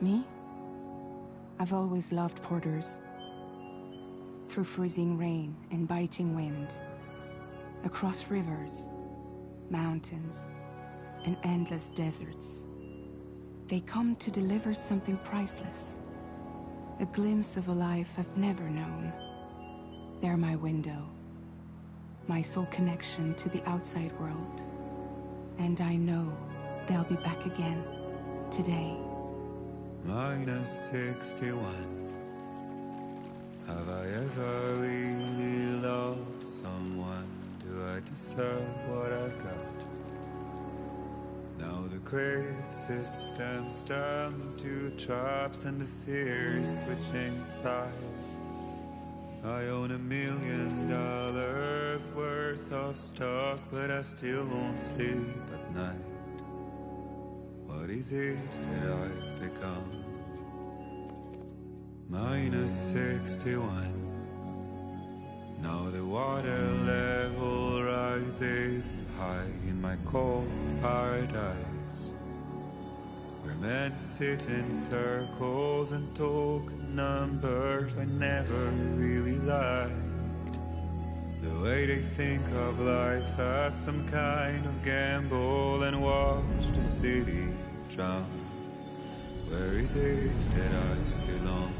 Me? I've always loved porters. Through freezing rain and biting wind, across rivers, mountains, and endless deserts, they come to deliver something priceless. A glimpse of a life I've never known. They're my window, my sole connection to the outside world. And I know they'll be back again, today. -61. Have I ever really loved someone? Do I deserve what I've got? Now the grave system's turned into traps and the fears switching sides. I own $1 million worth of stock, but I still won't sleep at night. What is it that I've become? -61. Now the water level rises high in my cold paradise, where men sit in circles and talk numbers I never really liked. The way they think of life as some kind of gamble and watch the city drown. Where is it that I belong?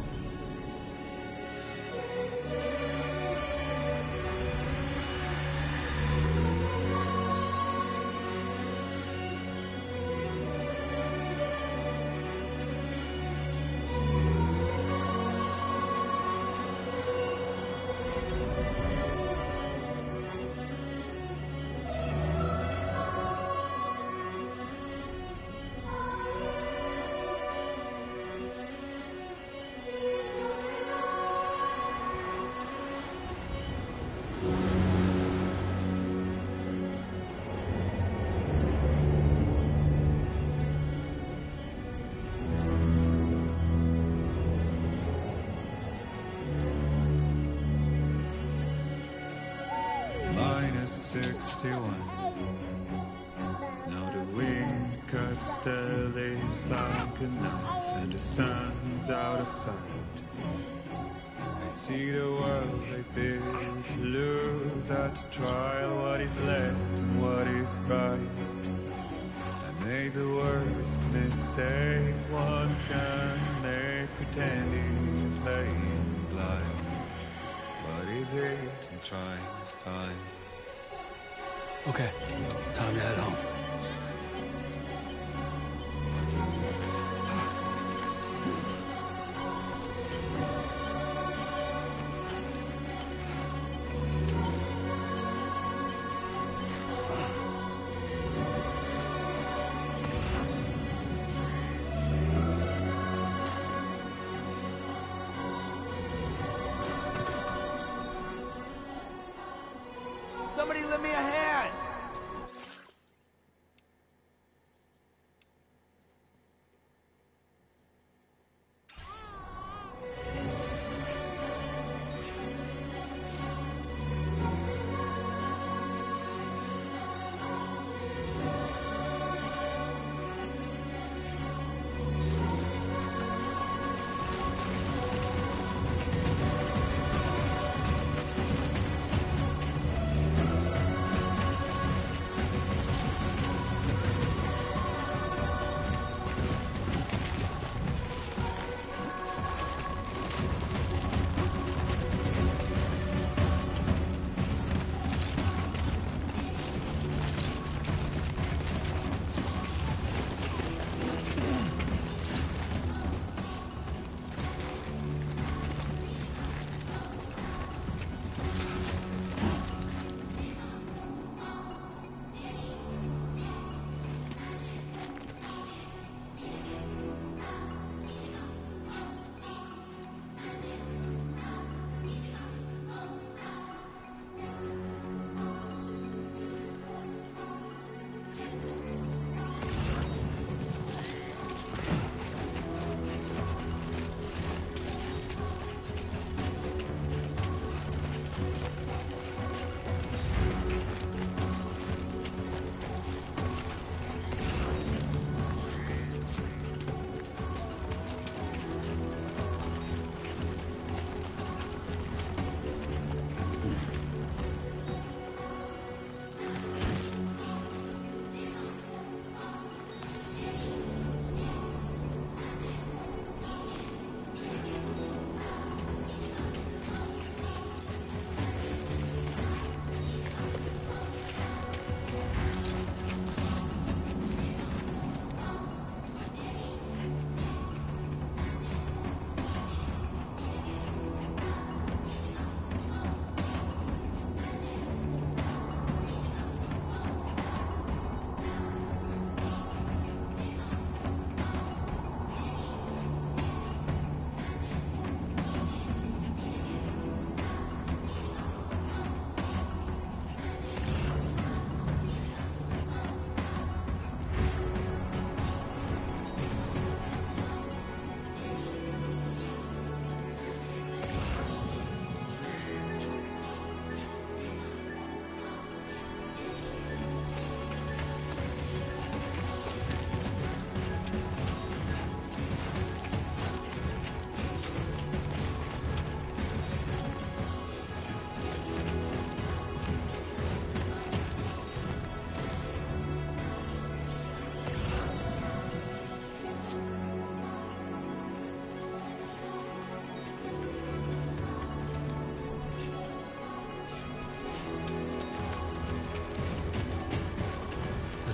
-61. Now the wind cuts the leaves like a knife, and the sun's out of sight. I see the world I built to lose at the trial. What is left and what is right? I made the worst mistake one can make, pretending and playing blind. What is it I'm trying to find? Okay, time to head home. Somebody lend me a hand!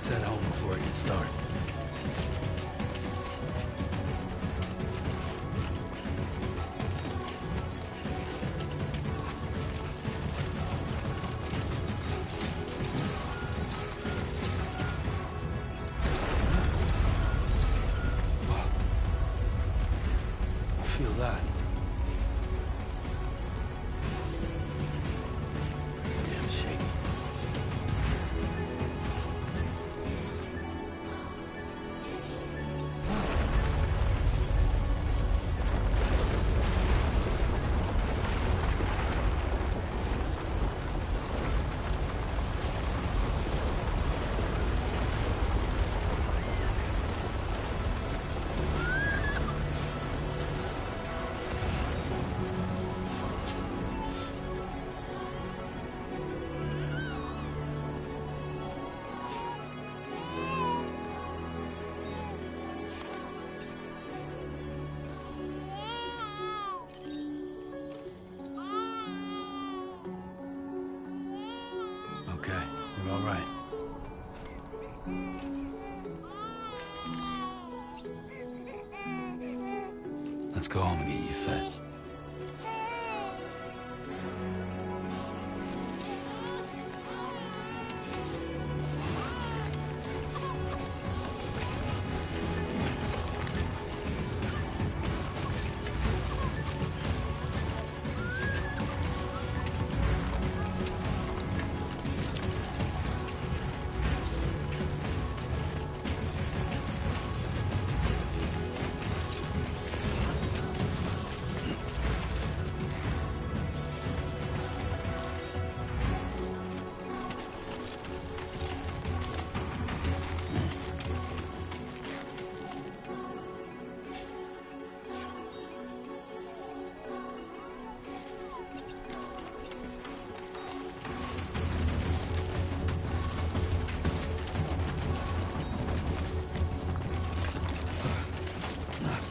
Let's head home before it gets dark. Feel that. Damn shaky. Okay, we're all right. Let's go home and get you fed.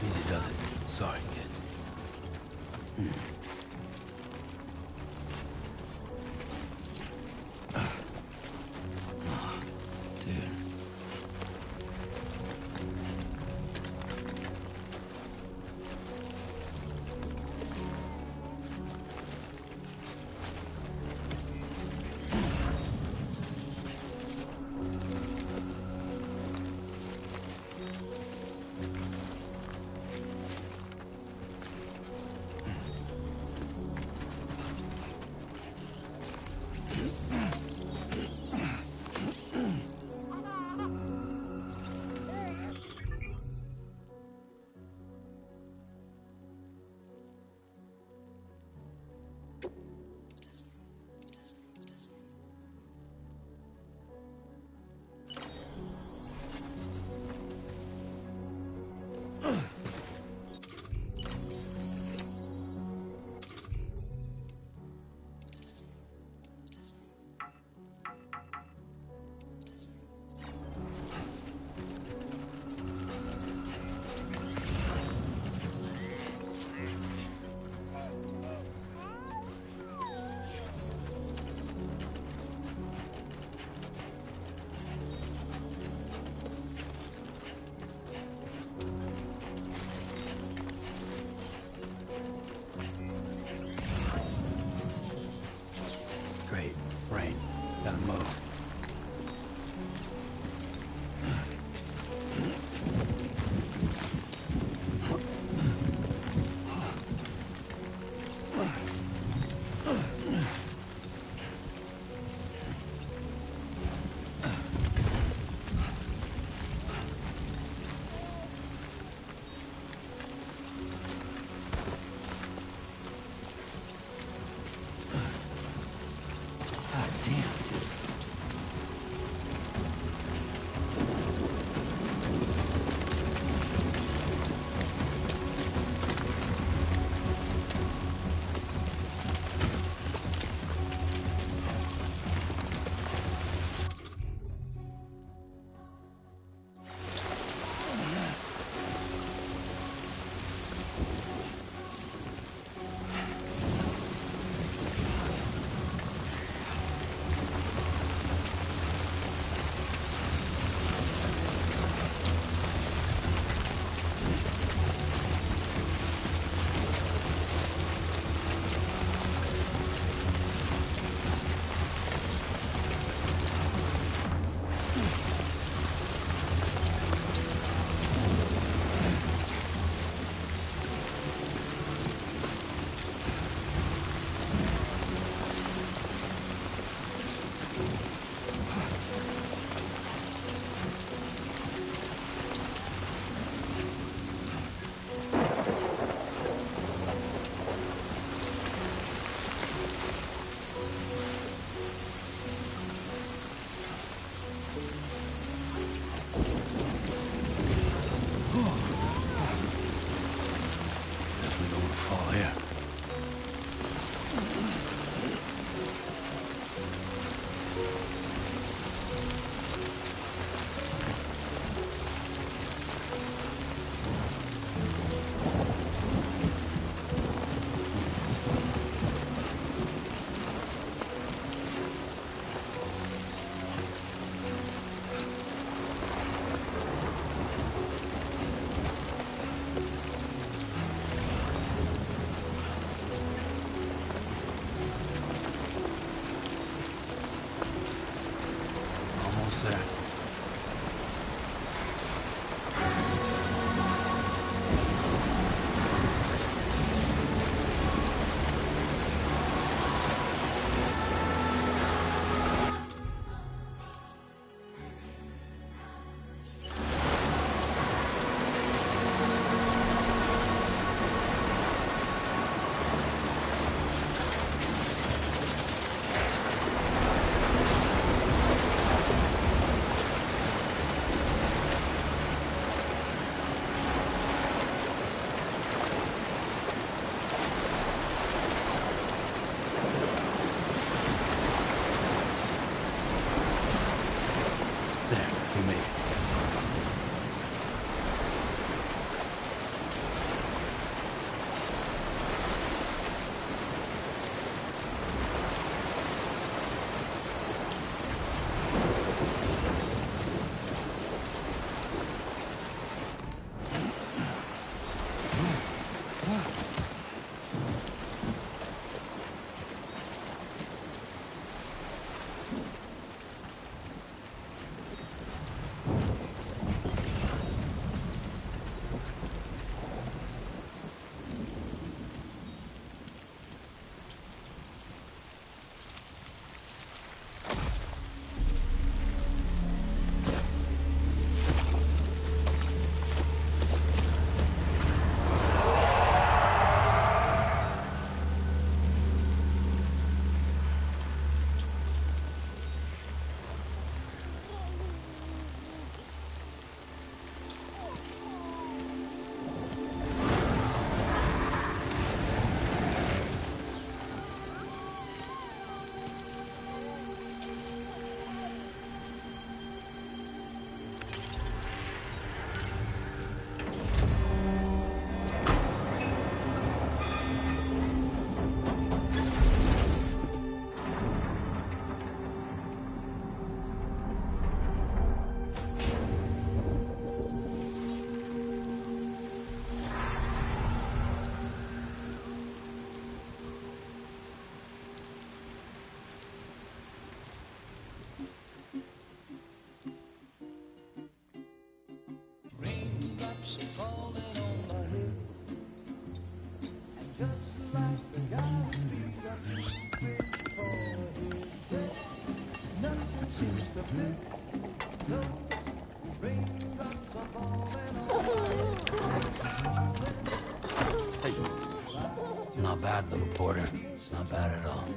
Easy does it. Sorry, kid. Dude. Great. Rain. Gotta move. God damn. What's that? Not bad, little porter. Not bad at all.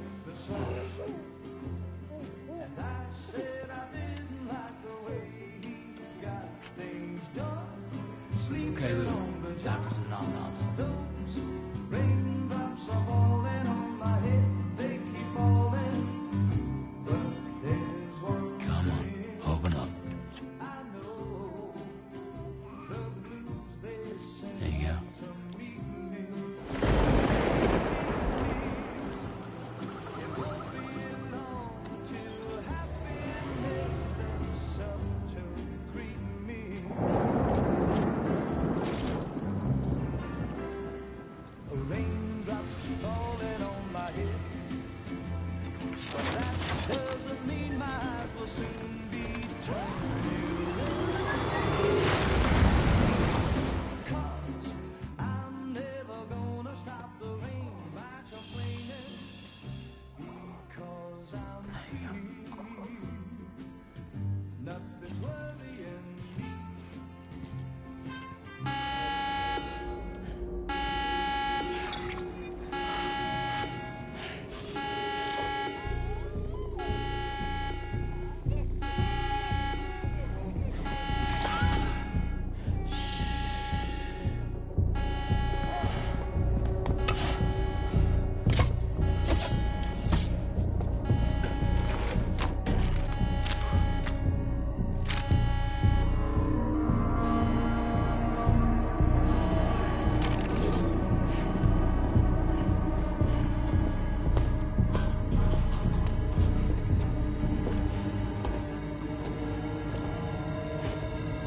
Okay, Lou. Time for some nom-noms. Come on, open up. There you go.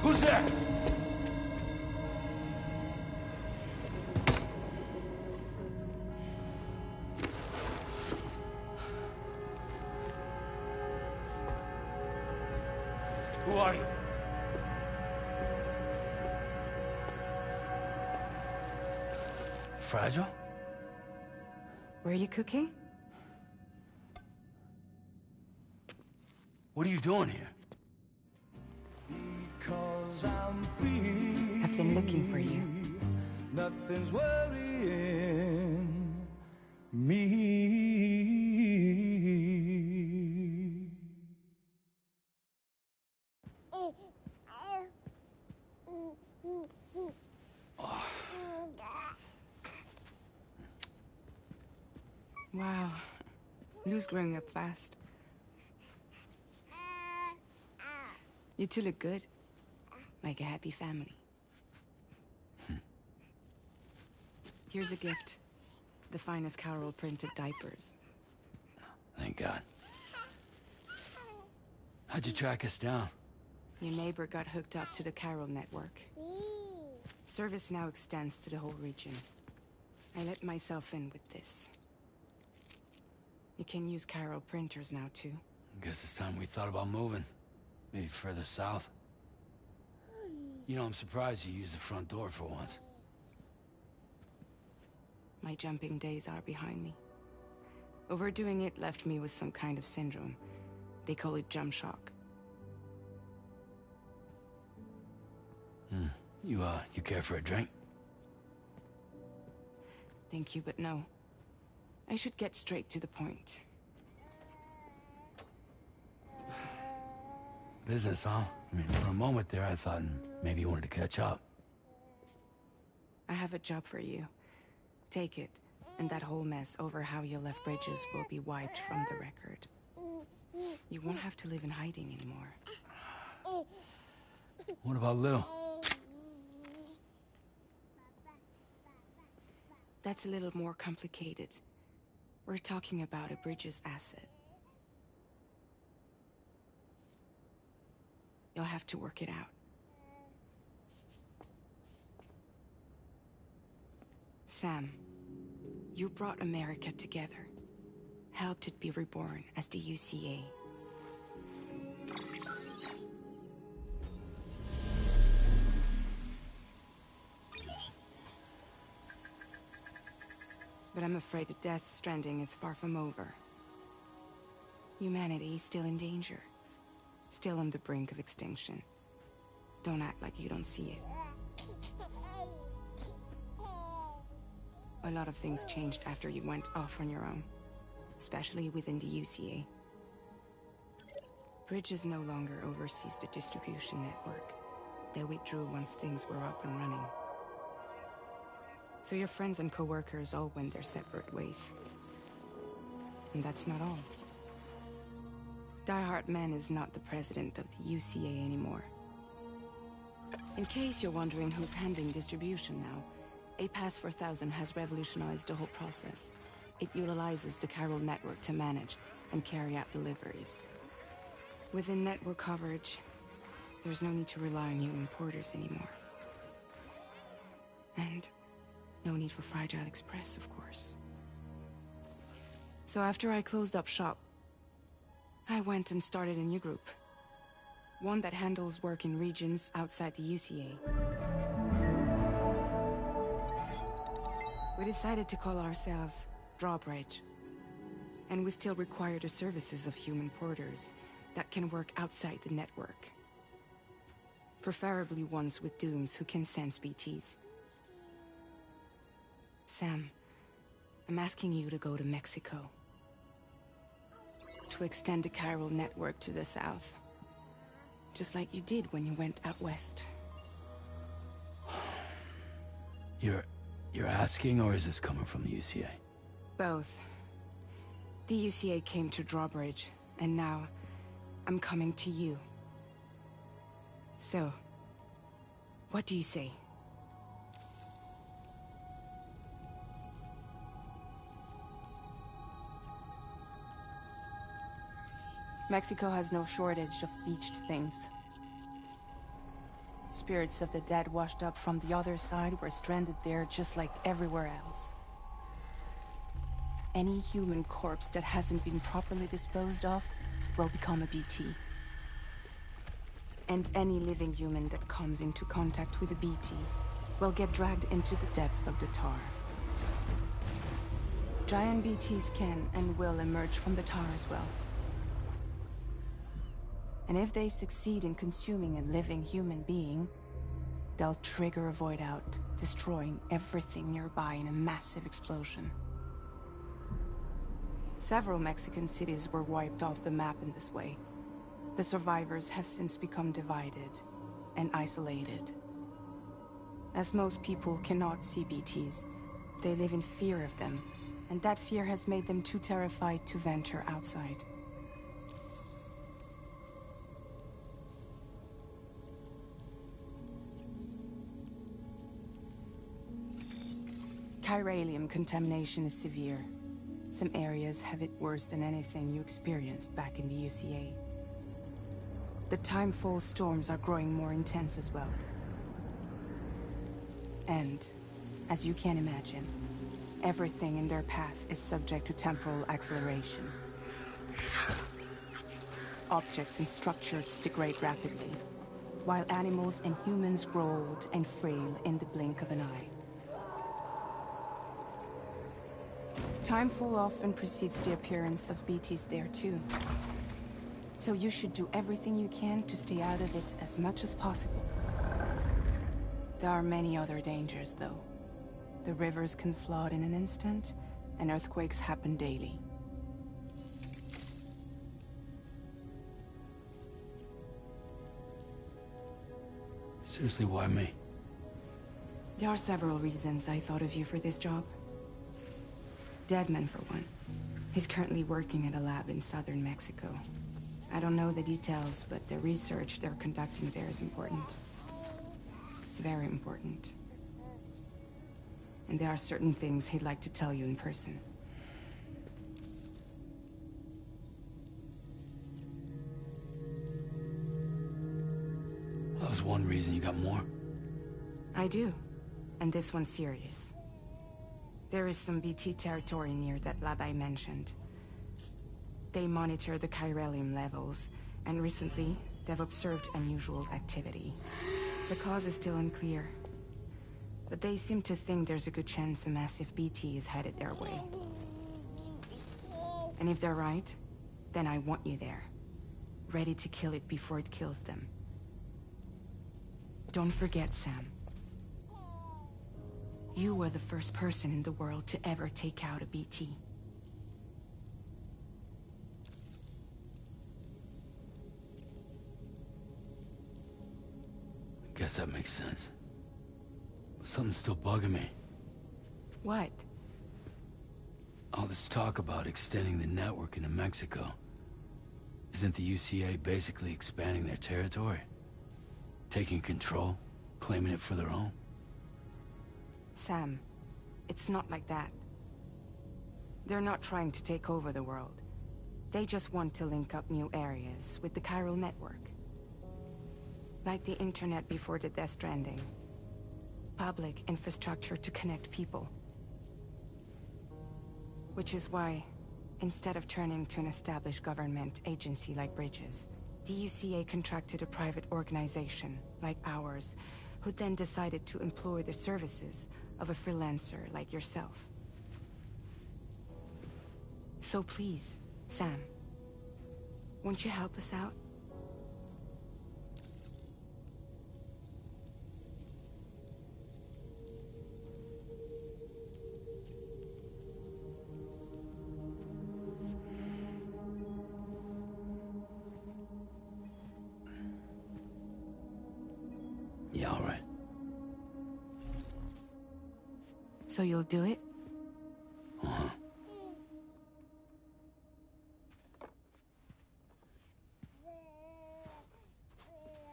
Who's there? Who are you? Fragile? Were you cooking? What are you doing here? Because I'm free. I've been looking for you. Nothing's worrying me. Wow. Lou's growing up fast. You two look good. Like a happy family. Here's a gift. The finest Carol printed diapers. Thank God. How'd you track us down? Your neighbor got hooked up to the Carol network. Service now extends to the whole region. I let myself in with this. You can use Carol printers now, too. Guess it's time we thought about moving. Maybe further south. You know, I'm surprised you used the front door for once. My jumping days are behind me. Overdoing it left me with some kind of syndrome. They call it jump shock. You care for a drink? Thank you, but no. I should get straight to the point. Business, huh? I mean, for a moment there, I thought maybe you wanted to catch up. I have a job for you. Take it, and that whole mess over how you left Bridges will be wiped from the record. You won't have to live in hiding anymore. What about Lou? That's a little more complicated. We're talking about a Bridges asset. You'll have to work it out. Sam, you brought America together. Helped it be reborn as the UCA. But I'm afraid that Death Stranding is far from over. Humanity is still in danger. Still on the brink of extinction. Don't act like you don't see it. A lot of things changed after you went off on your own. Especially within the UCA. Bridges no longer oversees the distribution network. They withdrew once things were up and running. So your friends and co-workers all went their separate ways. And that's not all. Die Hard Man is not the president of the UCA anymore. In case you're wondering who's handling distribution now, A Pass 4000 has revolutionized the whole process. It utilizes the Carol network to manage and carry out deliveries. Within network coverage, there's no need to rely on human porters anymore. And no need for Fragile Express, of course. So after I closed up shop, I went and started a new group. One that handles work in regions outside the UCA. We decided to call ourselves Drawbridge. And we still require the services of human porters that can work outside the network. Preferably ones with dooms who can sense BTs. Sam, I'm asking you to go to Mexico. To extend the Carol network to the south. Just like you did when you went out west. You're asking, or is this coming from the UCA? Both. The UCA came to Drawbridge, and now I'm coming to you. So, what do you say? Mexico has no shortage of beached things. Spirits of the dead washed up from the other side were stranded there just like everywhere else. Any human corpse that hasn't been properly disposed of will become a BT. And any living human that comes into contact with a BT will get dragged into the depths of the tar. Giant BTs can and will emerge from the tar as well. And if they succeed in consuming a living human being, they'll trigger a void out, destroying everything nearby in a massive explosion. Several Mexican cities were wiped off the map in this way. The survivors have since become divided and isolated. As most people cannot see BTs, they live in fear of them, and that fear has made them too terrified to venture outside. Chiralium contamination is severe. Some areas have it worse than anything you experienced back in the UCA. The timefall storms are growing more intense as well. And, as you can imagine, everything in their path is subject to temporal acceleration. Objects and structures degrade rapidly, while animals and humans grow old and frail in the blink of an eye. Timefall often precedes the appearance of BTs there too. So you should do everything you can to stay out of it as much as possible. There are many other dangers, though. The rivers can flood in an instant, and earthquakes happen daily. Seriously, why me? There are several reasons I thought of you for this job. Deadman, for one. He's currently working at a lab in southern Mexico. I don't know the details, but the research they're conducting there is important. Very important. And there are certain things he'd like to tell you in person. That was one reason. You got more? I do. And this one's serious. There is some BT territory near that lab I mentioned. They monitor the chiralium levels, and recently, they've observed unusual activity. The cause is still unclear, but they seem to think there's a good chance a massive BT is headed their way. And if they're right, then I want you there, ready to kill it before it kills them. Don't forget, Sam. You were the first person in the world to ever take out a BT. Guess that makes sense. But something's still bugging me. What? All this talk about extending the network into Mexico. Isn't the UCA basically expanding their territory? Taking control, claiming it for their own? Sam, it's not like that. They're not trying to take over the world. They just want to link up new areas with the chiral network. Like the internet before the Death Stranding. Public infrastructure to connect people. Which is why, instead of turning to an established government agency like Bridges, the UCA contracted a private organization, like ours, who then decided to employ the services of a freelancer like yourself. So please, Sam, won't you help us out? Yeah, all right. So you'll do it? Uh-huh.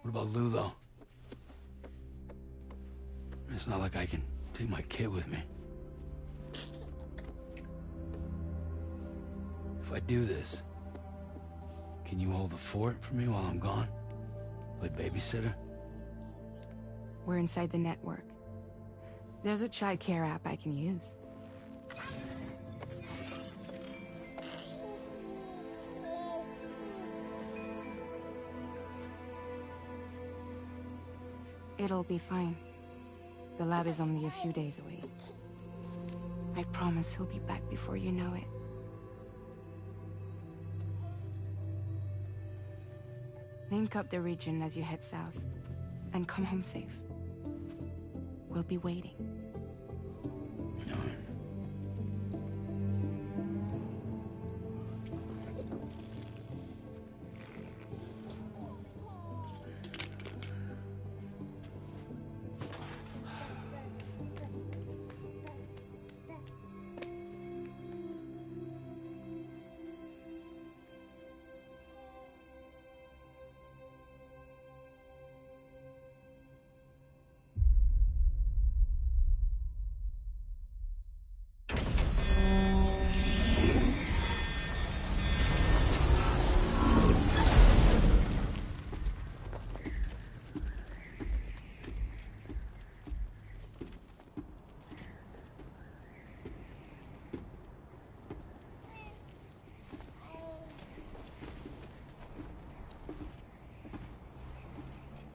What about Lou, though? It's not like I can take my kid with me. If I do this, can you hold the fort for me while I'm gone? Play babysitter? We're inside the network. There's a child care app I can use. It'll be fine. The lab is only a few days away. I promise he'll be back before you know it. Link up the region as you head south, and come home safe. We'll be waiting.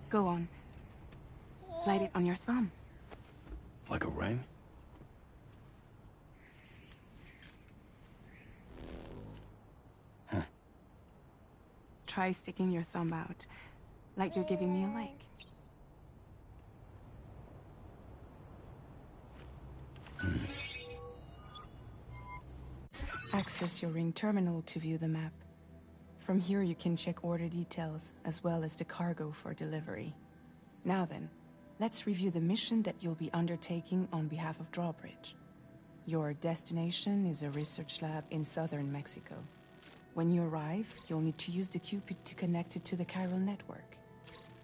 Go on. Slide it on your thumb. Like a ring? Huh. Try sticking your thumb out, like you're giving me a like. Access your ring terminal to view the map. From here you can check order details, as well as the cargo for delivery. Now then, let's review the mission that you'll be undertaking on behalf of Drawbridge. Your destination is a research lab in southern Mexico. When you arrive, you'll need to use the Cupid to connect it to the chiral network.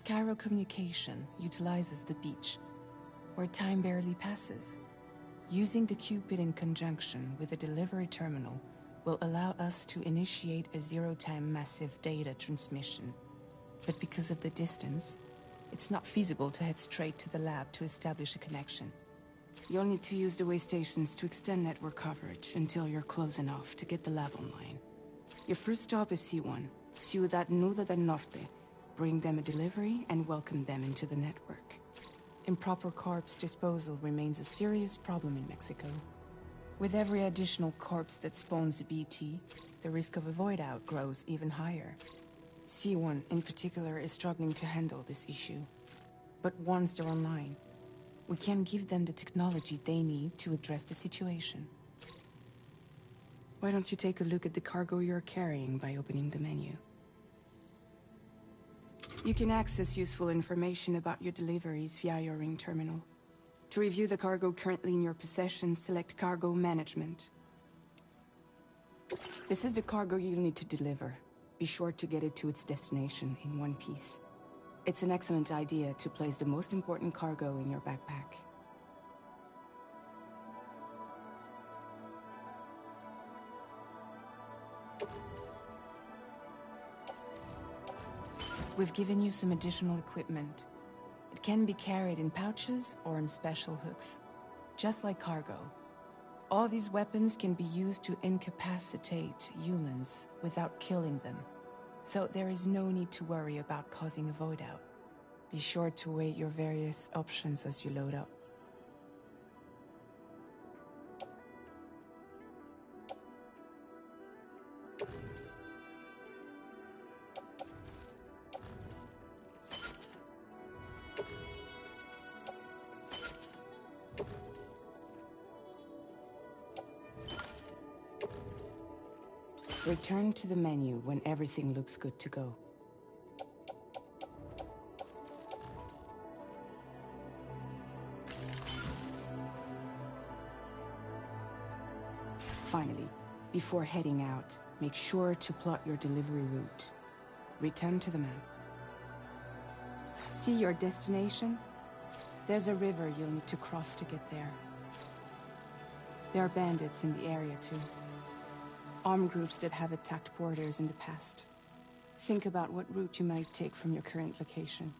Chiral communication utilizes the beach, where time barely passes. Using the Cupid in conjunction with the delivery terminal will allow us to initiate a zero-time massive data transmission. But because of the distance, it's not feasible to head straight to the lab to establish a connection. You'll need to use the way stations to extend network coverage until you're close enough to get the lab online. Your first stop is C1, Ciudad Nuda del Norte. Bring them a delivery and welcome them into the network. Improper corpse disposal remains a serious problem in Mexico. With every additional corpse that spawns a BT, the risk of a void out grows even higher. C1 in particular is struggling to handle this issue. But once they're online, we can give them the technology they need to address the situation. Why don't you take a look at the cargo you're carrying by opening the menu? You can access useful information about your deliveries via your ring terminal. To review the cargo currently in your possession, select Cargo Management. This is the cargo you'll need to deliver. Be sure to get it to its destination in one piece. It's an excellent idea to place the most important cargo in your backpack. We've given you some additional equipment. It can be carried in pouches or in special hooks, just like cargo. All these weapons can be used to incapacitate humans without killing them. So there is no need to worry about causing a void out. Be sure to weigh your various options as you load up. Return to the menu when everything looks good to go. Finally, before heading out, make sure to plot your delivery route. Return to the map. See your destination? There's a river you'll need to cross to get there. There are bandits in the area too. Armed groups that have attacked borders in the past. Think about what route you might take from your current location.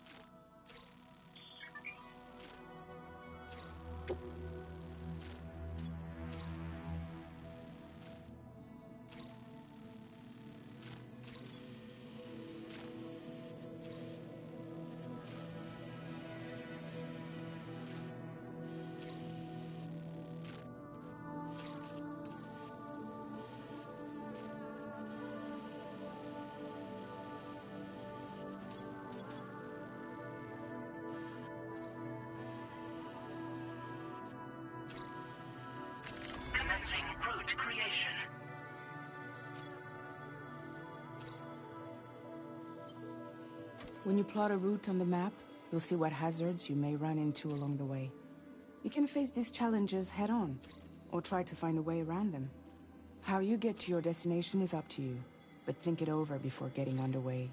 creation. When you plot a route on the map, you'll see what hazards you may run into along the way. You can face these challenges head-on, or try to find a way around them. How you get to your destination is up to you, but think it over before getting underway.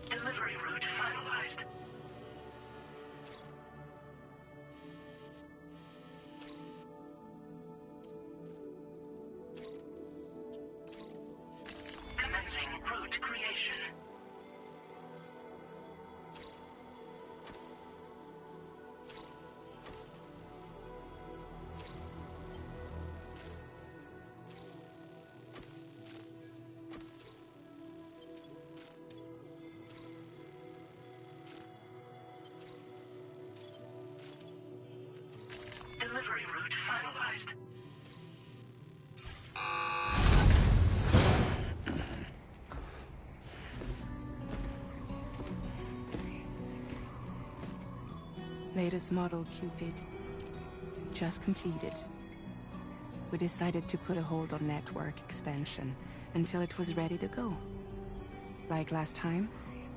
Delivery route finalized. Commencing route creation. Delivery route finalized. Latest model Cupid. Just completed. We decided to put a hold on network expansion until it was ready to go. Like last time,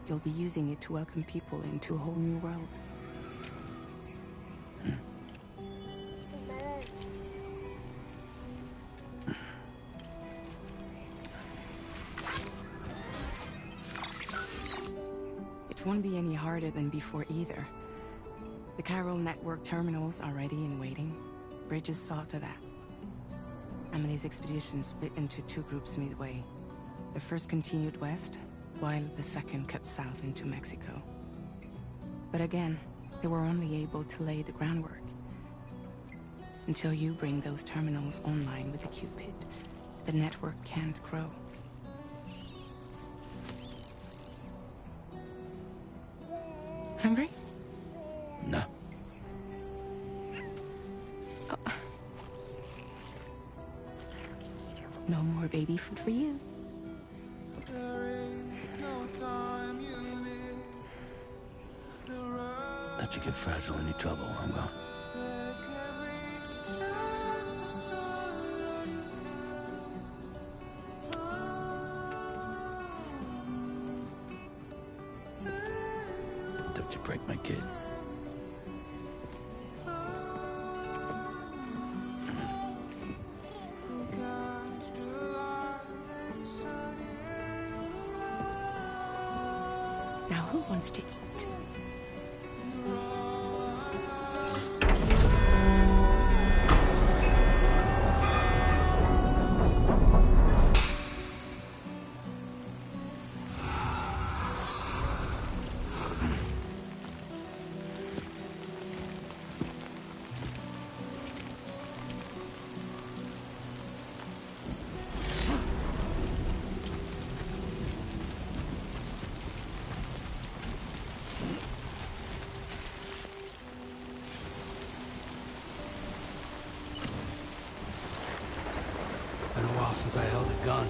you'll be using it to welcome people into a whole new world. It won't be any harder than before either. The Carol network terminals are ready and waiting. Bridges saw to that. Emily's expedition split into two groups midway. The first continued west, while the second cut south into Mexico. But again, they were only able to lay the groundwork. Until you bring those terminals online with the Cupid, the network can't grow. Hungry? No. Oh. No more baby food for you. Let you get fragile, any trouble, I'm gone. Don't you break my kid. Now who wants to eat? Been a while since I held a gun.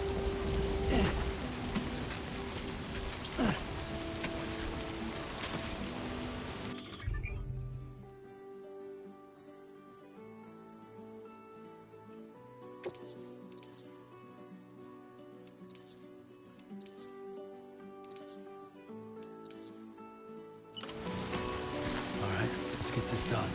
All right, let's get this done.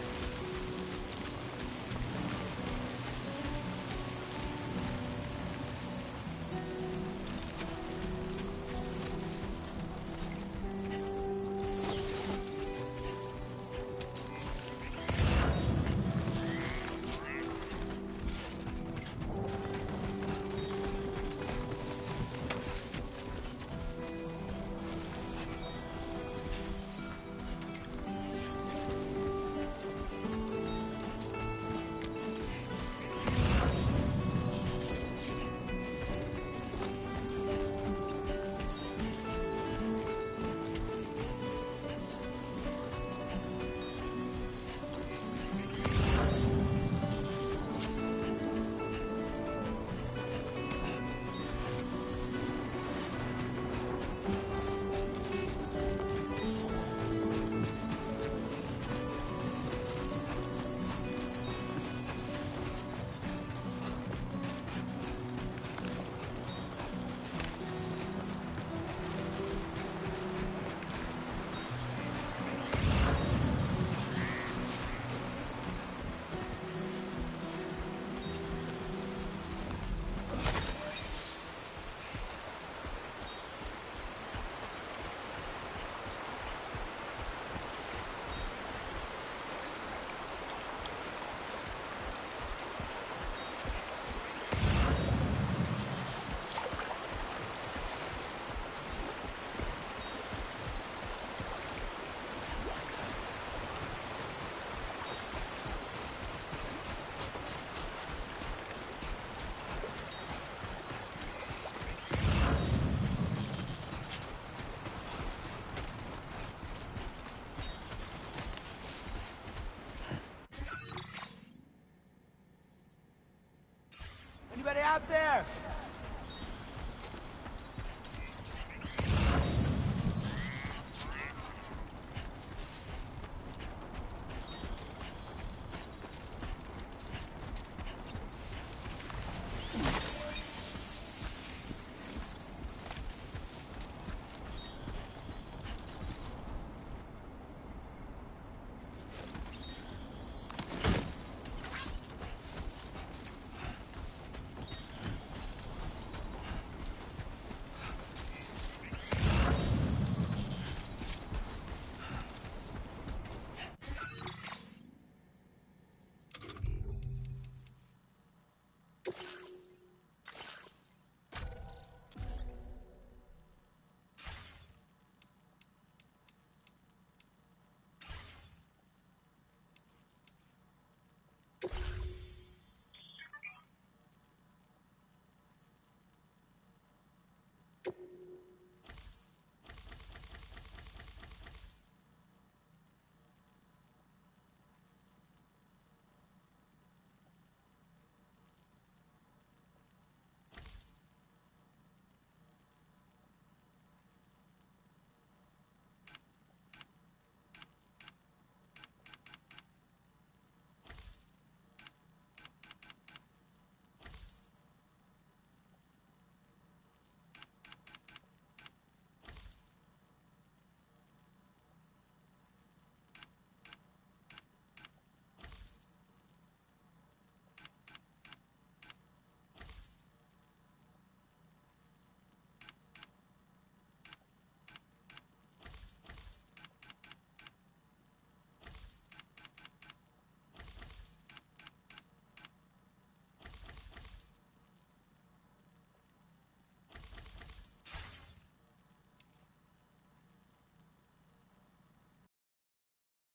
out there!